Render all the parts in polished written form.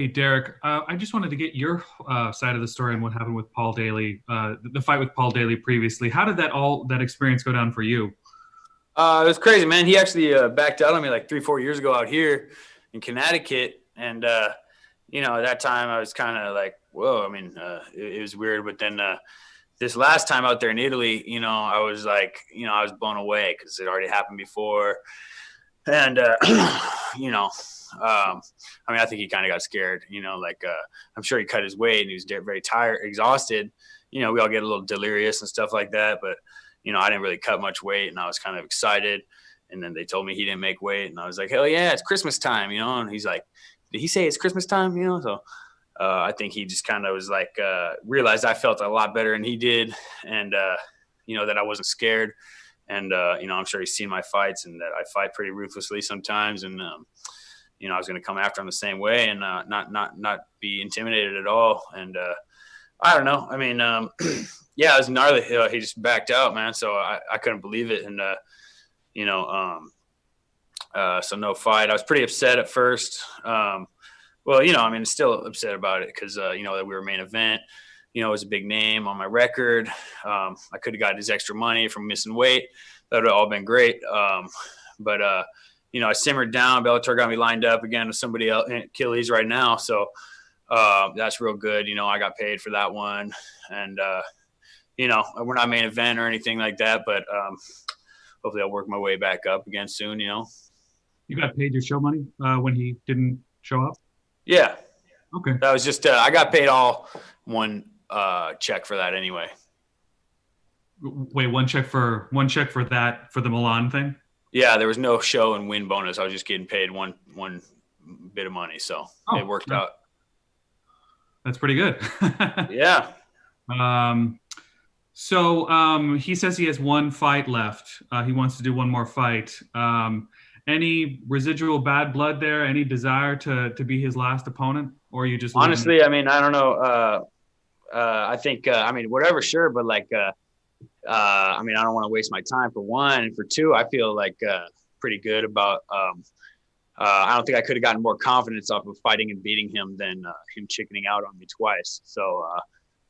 Hey, Derek, I just wanted to get your side of the story on what happened with Paul Daly, the fight with Paul Daly previously. How did that experience go down for you? It was crazy, man. He actually backed out on me like 3, 4 years ago out here in Connecticut, and at that time I was kind of like, whoa. I mean, it was weird, but then this last time out there in Italy, I was like, I was blown away because it already happened before, and you know, I mean, I think he kind of got scared. I'm sure he cut his weight and he was very tired, exhausted. We all get a little delirious and stuff like that, but I didn't really cut much weight, and I was kind of excited. And then they told me he didn't make weight, and I was like, hell yeah, it's Christmas time, And he's like, did he say it's Christmas time? So I think he just kind of was like, realized I felt a lot better than he did, and that I wasn't scared. And I'm sure he's seen my fights and that I fight pretty ruthlessly sometimes, and I was going to come after him the same way and not be intimidated at all. And I don't know. I mean, yeah, it was gnarly. He just backed out, man. So I couldn't believe it, and you know, so no fight. I was pretty upset at first. Well, I mean, still upset about it because that we were main event. It was a big name on my record. I could have got his extra money from missing weight. That would have all been great. But I simmered down. Bellator got me lined up again with somebody else, Achilles, right now. So that's real good. I got paid for that one, and we're not main event or anything like that, but hopefully I'll work my way back up again soon. You got paid your show money when he didn't show up? Yeah, Okay. that was just I got paid all one check for that anyway. Wait, one check for that for the Milan thing? Yeah, there was no show and win bonus. I was just getting paid one bit of money, so it Oh, worked out. that's pretty good. Yeah. um, so he says he has one fight left. He wants to do one more fight. Any residual bad blood there? Any desire to be his last opponent, or are you just leaving it? Honestly, I mean, I don't know. I think, I mean, whatever, sure, but like, I mean, I don't want to waste my time for one, and for two, I feel like pretty good about. I don't think I could have gotten more confidence off of fighting and beating him than him chickening out on me twice. So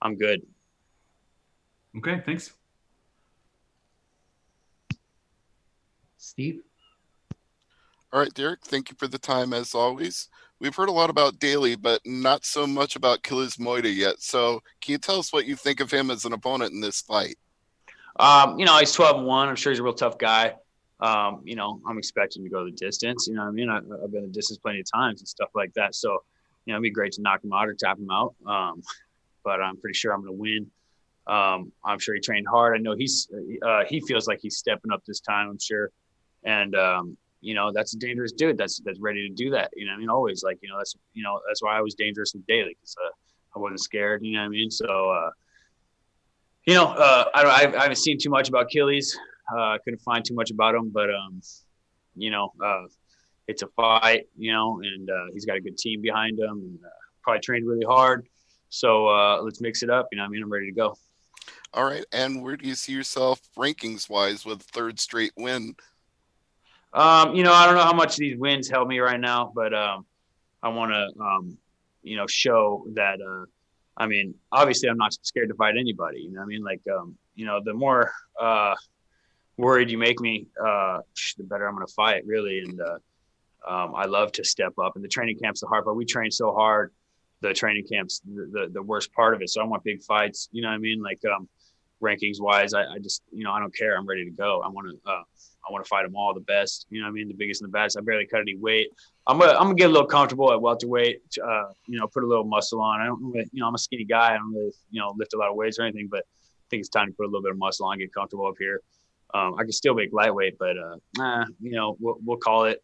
I'm good. Okay, thanks. Steve? All right, Derek, thank you for the time as always. We've heard a lot about Daly, but not so much about Killers Moida yet. So can you tell us what you think of him as an opponent in this fight? He's 12-1. I'm sure he's a real tough guy. I'm expecting to go the distance. You know what I mean? I've been the distance plenty of times and stuff like that. So, it'd be great to knock him out or tap him out. But I'm pretty sure I'm going to win. I'm sure he trained hard. I know he feels like he's stepping up this time, I'm sure. And, that's a dangerous dude that's ready to do that. I mean? Always like, that's why I was dangerous with Daly because I wasn't scared. You know what I mean? So, I haven't seen too much about Achilles. I couldn't find too much about him, but it's a fight, and he's got a good team behind him, and probably trained really hard. So let's mix it up. I mean, I'm ready to go. All right, and where do you see yourself rankings-wise with third straight win? I don't know how much these wins help me right now, but I want to, show that. I mean, obviously, I'm not scared to fight anybody. You know what I mean? Like, the more worried you make me, the better I'm going to fight, really. And I love to step up. And the training camp's the hard part. We train so hard. The training camp's the worst part of it. So I want big fights. You know what I mean? Like rankings wise, I just I don't care. I'm ready to go. I want to fight them all, the best. You know what I mean? The biggest and the best. I barely cut any weight. I'm gonna get a little comfortable at welterweight. Put a little muscle on. I don't really, I'm a skinny guy. I don't really lift a lot of weights or anything, but I think it's time to put a little bit of muscle on, get comfortable up here. I can still make lightweight, but we'll call it.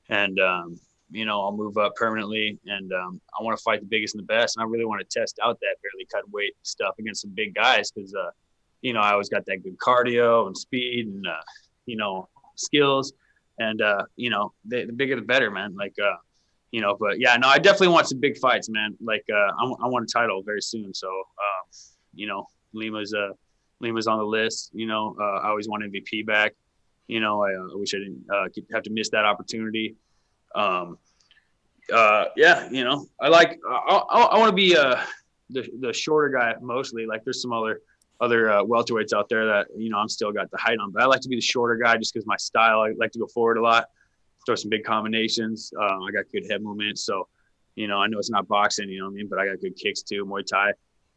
And I'll move up permanently, and I want to fight the biggest and the best. And I really want to test out that barely cut weight stuff against some big guys because I always got that good cardio and speed and skills, and the bigger the better, man. Like but yeah, no, I definitely want some big fights, man. Like I want a title very soon, so Lima's on the list. I always want MVP back. I wish I didn't have to miss that opportunity. yeah, you know, I like, I want to be the shorter guy mostly. Like there's some other welterweights out there that, you know, I'm still got the height on, but I like to be the shorter guy just because my style, I like to go forward a lot, throw some big combinations. I got good head movement. So, you know, I know it's not boxing, you know what I mean, but I got good kicks too, Muay Thai.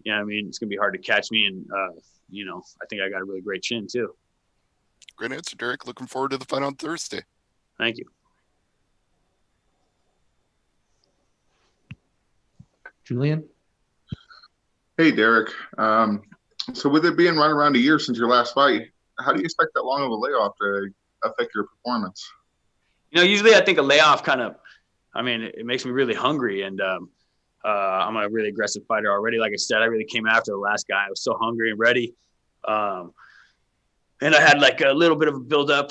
You know what I mean? It's going to be hard to catch me. And, you know, I think I got a really great chin too. Great answer, Derek. Looking forward to the fight on Thursday. Thank you. Julian? Hey, Derek. So with it being right around a year since your last fight, how do you expect that long of a layoff to affect your performance? You know, usually I think a layoff kind of, I mean, it makes me really hungry. And I'm a really aggressive fighter already. Like I said, I really came after the last guy. I was so hungry and ready. And I had like a little bit of a build-up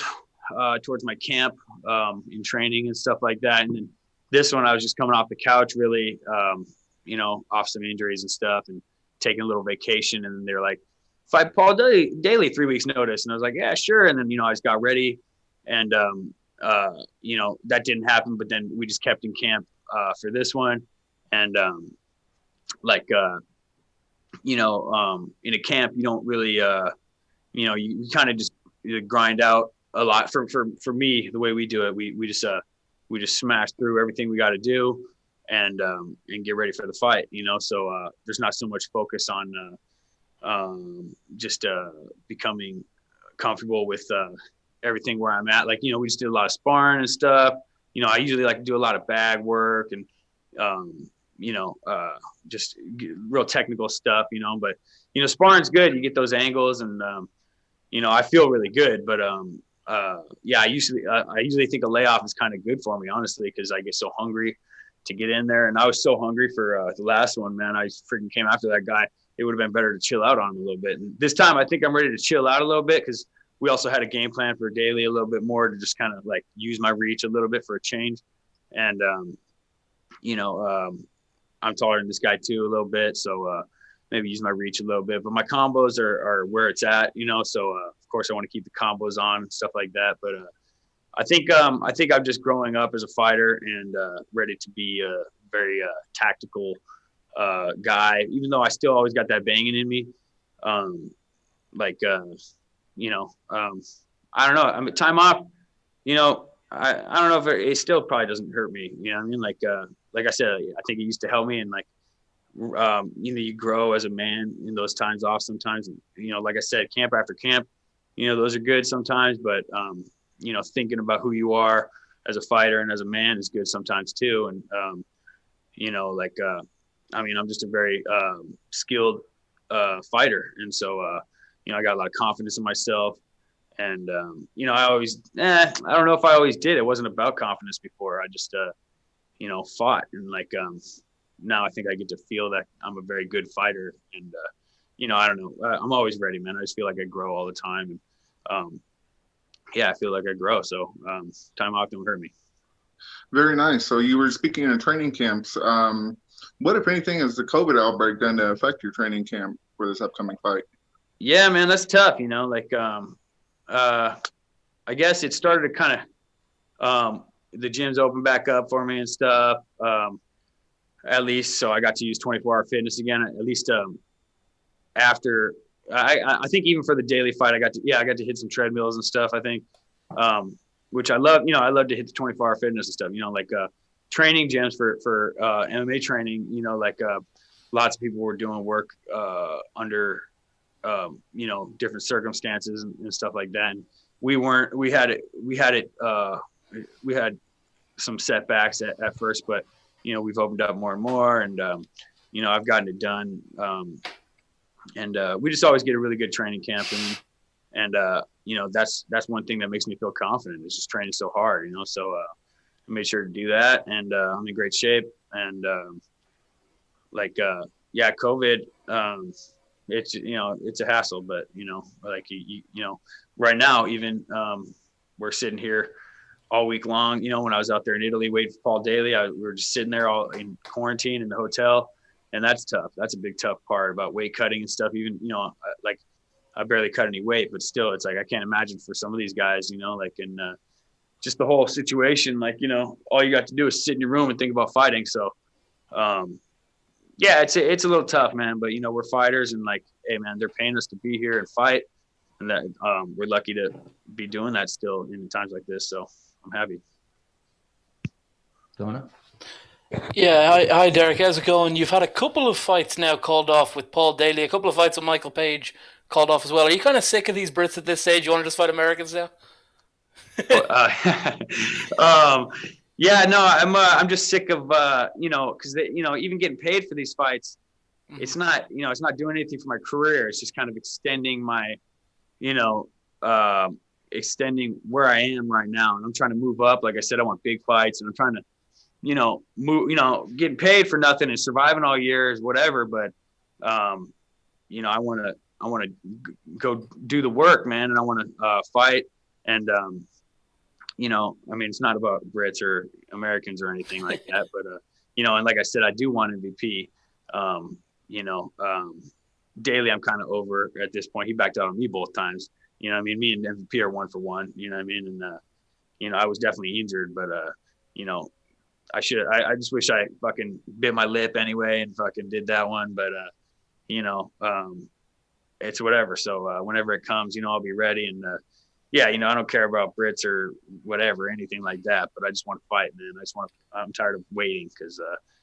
towards my camp in training and stuff like that. And then this one, I was just coming off the couch really, you know, off some injuries and stuff and taking a little vacation. And they're like, fight Paul Daly 3 weeks notice. And I was like, yeah, sure. And then, you know, I just got ready and, you know, that didn't happen, but then we just kept in camp for this one. And you know, in a camp, you don't really, you know, you kind of just grind out a lot for me, the way we do it. We just smash through everything we got to do and get ready for the fight, you know? So there's not so much focus on just becoming comfortable with everything where I'm at. Like, you know, we just did a lot of sparring and stuff. You know, I usually like to do a lot of bag work and, you know, just real technical stuff, you know, but, you know, sparring's good. You get those angles and, you know, I feel really good, but, yeah, I usually think a layoff is kind of good for me, honestly, because I get so hungry to get in there. And I was so hungry for the last one, man. I freaking came after that guy. It would have been better to chill out on him a little bit. And this time I think I'm ready to chill out a little bit because we also had a game plan for Daly a little bit more to just kind of like use my reach a little bit for a change. And, you know, I'm taller than this guy too a little bit. So maybe use my reach a little bit, but my combos are where it's at, you know? So of course I want to keep the combos on and stuff like that. But I think I'm just growing up as a fighter and ready to be a very tactical guy, even though I still always got that banging in me. You know, I don't know. I mean, time off, you know, I don't know if it still probably doesn't hurt me. You know what I mean? Like I said, I think it used to help me and like, you know, you grow as a man in those times off sometimes. You know, like I said, camp after camp, you know, those are good sometimes, but, you know, thinking about who you are as a fighter and as a man is good sometimes too. And, you know, like, I mean, I'm just a very skilled fighter. And so, you know, I got a lot of confidence in myself. And, you know, I don't know if I always did. It wasn't about confidence before. I just, you know, fought. And like, now I think I get to feel that I'm a very good fighter. And, you know, I don't know. I'm always ready, man. I just feel like I grow all the time. And, yeah, I feel like I grow. So time off don't hurt me. Very nice. So you were speaking in training camps. What, if anything, is the COVID outbreak going to affect your training camp for this upcoming fight? Yeah, man, that's tough. You know, like, I guess it started to kind of, the gyms opened back up for me and stuff. At least, so I got to use 24-hour fitness again. At least after, I think even for the Daly fight, I got to hit some treadmills and stuff. I think, which I love. You know, I love to hit the 24-hour fitness and stuff. You know, like training gyms for MMA training. You know, like lots of people were doing work under, you know, different circumstances and stuff like that. And we weren't. We had some setbacks at first, but you know, we've opened up more and more, and you know, I've gotten it done. And we just always get a really good training camp, and you know, that's one thing that makes me feel confident is just training so hard, you know. So I made sure to do that, and I'm in great shape. And yeah, COVID, it's, you know, it's a hassle, but you know, like you know, right now even we're sitting here all week long. You know, when I was out there in Italy waiting for Paul Daly, we were just sitting there all in quarantine in the hotel. And that's tough. That's a big, tough part about weight cutting and stuff. Even, you know, like I barely cut any weight, but still it's like, I can't imagine for some of these guys, you know, like, and just the whole situation. Like, you know, all you got to do is sit in your room and think about fighting. So, yeah, it's a little tough, man. But, you know, we're fighters, and like, hey, man, they're paying us to be here and fight, and that we're lucky to be doing that still in times like this. So I'm happy. Donna? Yeah, hi Derek, how's it going? You've had a couple of fights now called off with Paul Daly, a couple of fights with Michael Page called off as well. Are you kind of sick of these Brits at this stage? You want to just fight Americans now? Yeah, no, I'm just sick of you know, because you know, even getting paid for these fights, it's not, you know, it's not doing anything for my career. It's just kind of extending my, you know, extending where I am right now, and I'm trying to move up. Like I said, I want big fights, and I'm trying to, you know, move, you know, getting paid for nothing and surviving all years, whatever. But, you know, I want to go do the work, man. And I want to fight. And, you know, I mean, it's not about Brits or Americans or anything like that, but, you know, and like I said, I do want MVP. You know, Daly, I'm kind of over at this point. He backed out on me both times. You know what I mean? Me and MVP are 1 for 1, you know what I mean? And, you know, I was definitely injured, but, you know, I just wish I fucking bit my lip anyway and fucking did that one. But, you know, it's whatever. So whenever it comes, you know, I'll be ready. And, yeah, you know, I don't care about Brits or whatever, anything like that. But I just want to fight, man. I'm tired of waiting because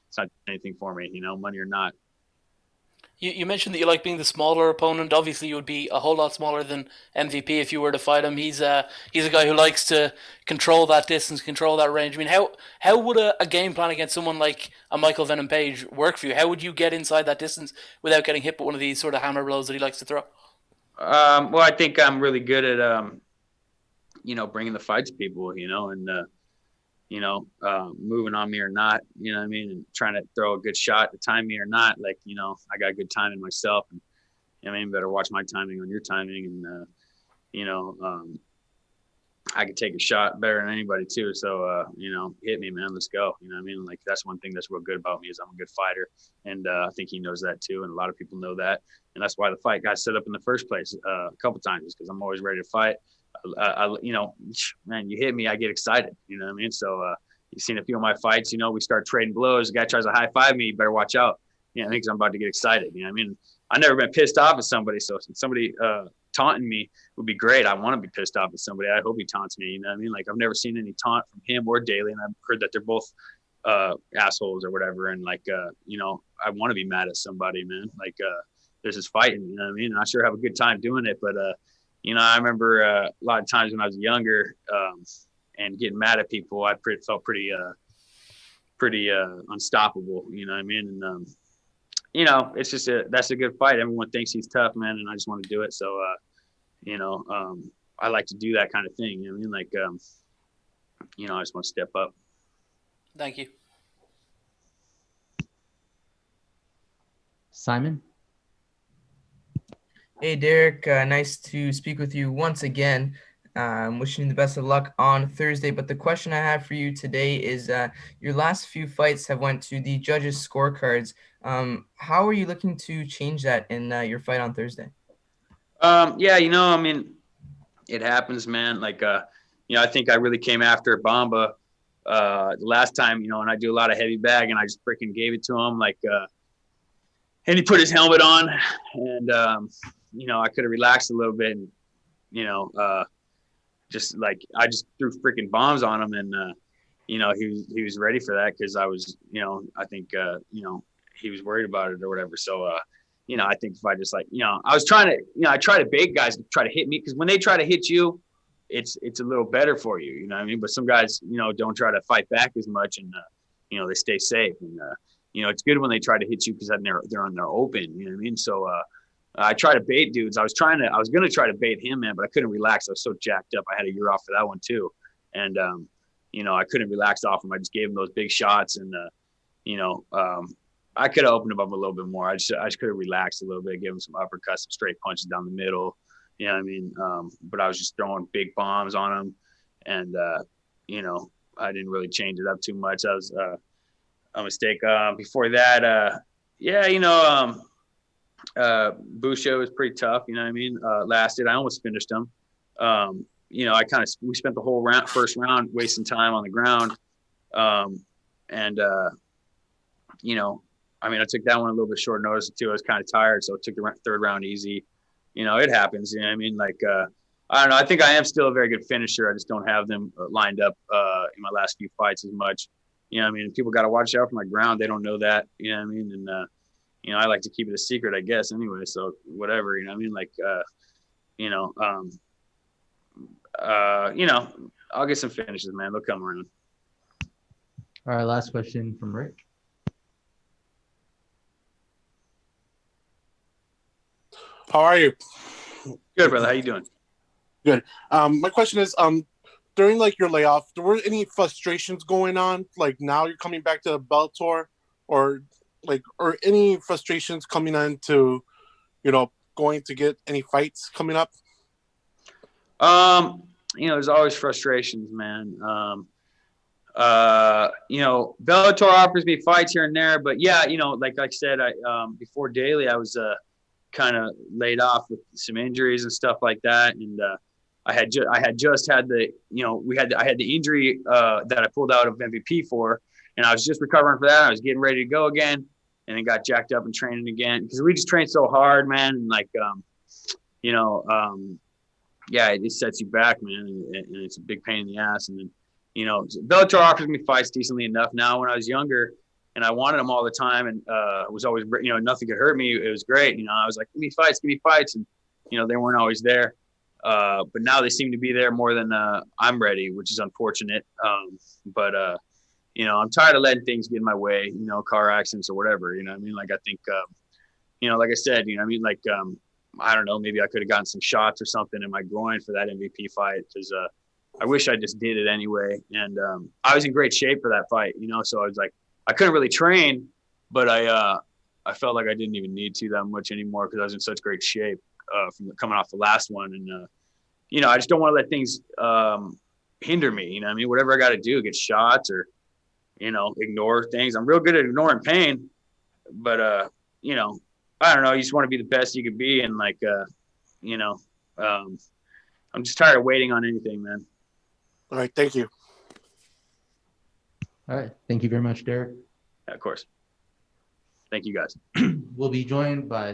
it's not anything for me, you know, money or not. You mentioned that you like being the smaller opponent. Obviously, you would be a whole lot smaller than MVP if you were to fight him. He's a guy who likes to control that distance, control that range. I mean, how would a game plan against someone like a Michael Venom Page work for you? How would you get inside that distance without getting hit with one of these sort of hammer blows that he likes to throw? Well, I think I'm really good at you know, bringing the fight to people, you know, and you know, moving on me or not, you know what I mean? And trying to throw a good shot to time me or not. Like, you know, I got good timing myself, and, you know, I mean, better watch my timing on your timing. And, you know, I could take a shot better than anybody too. So, you know, hit me, man, let's go. You know what I mean? Like, that's one thing that's real good about me is I'm a good fighter. And I think he knows that too. And a lot of people know that. And that's why the fight got set up in the first place a couple times, because I'm always ready to fight. You know, man, you hit me, I get excited. You know what I mean? So you've seen a few of my fights. You know, we start trading blows. The guy tries to high five me, you better watch out. You know, I think I'm about to get excited. You know what I mean? I've never been pissed off at somebody. So somebody taunting me would be great. I want to be pissed off at somebody. I hope he taunts me. You know what I mean? Like, I've never seen any taunt from him or Daly, and I've heard that they're both assholes or whatever. And like, you know, I want to be mad at somebody, man. Like, there's this fighting. You know what I mean? And I sure have a good time doing it, but you know, I remember a lot of times when I was younger and getting mad at people, I felt pretty unstoppable. You know what I mean? And, you know, it's just that's a good fight. Everyone thinks he's tough, man, and I just want to do it. So, you know, I like to do that kind of thing. You know what I mean? Like, you know, I just want to step up. Thank you. Simon? Hey, Derek. Nice to speak with you once again. I'm wishing you the best of luck on Thursday. But the question I have for you today is your last few fights have went to the judges' scorecards. How are you looking to change that in your fight on Thursday? Yeah, you know, I mean, it happens, man. Like, you know, I think I really came after Bamba the last time, you know, and I do a lot of heavy bag, and I just freaking gave it to him. Like, and he put his helmet on, and, you know, I could have relaxed a little bit, and, you know, just like I just threw freaking bombs on him, and you know, he was ready for that because I was, you know, I think you know, he was worried about it or whatever. So you know, I think if I just like, you know, I was trying to, you know, I try to bait guys to try to hit me, because when they try to hit you, it's a little better for you, you know what I mean? But some guys, you know, don't try to fight back as much, and you know, they stay safe, and you know, it's good when they try to hit you because then they're on their open, you know what I mean? So I try to bait dudes. I was gonna try to bait him, man, but I couldn't relax. I was so jacked up. I had a year off for that one too, and you know, I couldn't relax off him. I just gave him those big shots, and you know, I could have opened him up a little bit more. I just could have relaxed a little bit, give him some uppercuts, some straight punches down the middle. You know what I mean? But I was just throwing big bombs on him, and you know, I didn't really change it up too much. That was a mistake. Before that, yeah, you know. Busho was pretty tough, you know what I mean? Lasted. I almost finished him. you know, we spent the whole first round wasting time on the ground. You know, I mean, I took that one a little bit short notice too. I was kind of tired, so I took the third round easy. You know, it happens. You know what I mean? Like, I don't know. I think I am still a very good finisher. I just don't have them lined up in my last few fights as much. You know what I mean? People got to watch out for my ground. They don't know that. You know what I mean? And, you know, I like to keep it a secret, I guess, anyway. So whatever, you know what I mean? Like, you know, you know, I'll get some finishes, man. They'll come around. All right, last question from Rick. How are you? Good, brother. How you doing? Good. My question is, during like your layoff, there were any frustrations going on? Like now you're coming back to the Bellator, or any frustrations coming on to, you know, going to get any fights coming up? You know, there's always frustrations, man. You know, Bellator offers me fights here and there, but yeah, you know, like I said, before Daly, I was kind of laid off with some injuries and stuff like that, and I had just had the, you know, I had the injury that I pulled out of MVP for, and I was just recovering for that. I was getting ready to go again, and then got jacked up and training again because we just trained so hard, man, and like you know, yeah, it just sets you back, man, and it's a big pain in the ass. And then, you know, Bellator offers me fights decently enough now. When I was younger and I wanted them all the time, and it was always, you know, nothing could hurt me. It was great. You know, I was like, give me fights. And, you know, they weren't always there. But now they seem to be there more than I'm ready, which is unfortunate. But you know, I'm tired of letting things get in my way, you know, car accidents or whatever, you know what I mean? Like, I think, you know, like I said, you know what I mean? Like, I don't know, maybe I could have gotten some shots or something in my groin for that MVP fight, because I wish I just did it anyway. And I was in great shape for that fight, you know, so I was like, I couldn't really train, but I felt like I didn't even need to that much anymore because I was in such great shape from coming off the last one. And, you know, I just don't want to let things hinder me, you know what I mean? Whatever I got to do, get shots or, you know, ignore things. I'm real good at ignoring pain, but, you know, I don't know. You just want to be the best you could be. And like, you know, I'm just tired of waiting on anything, man. All right. Thank you. All right. Thank you very much, Derek. Yeah, of course. Thank you guys. We'll be joined by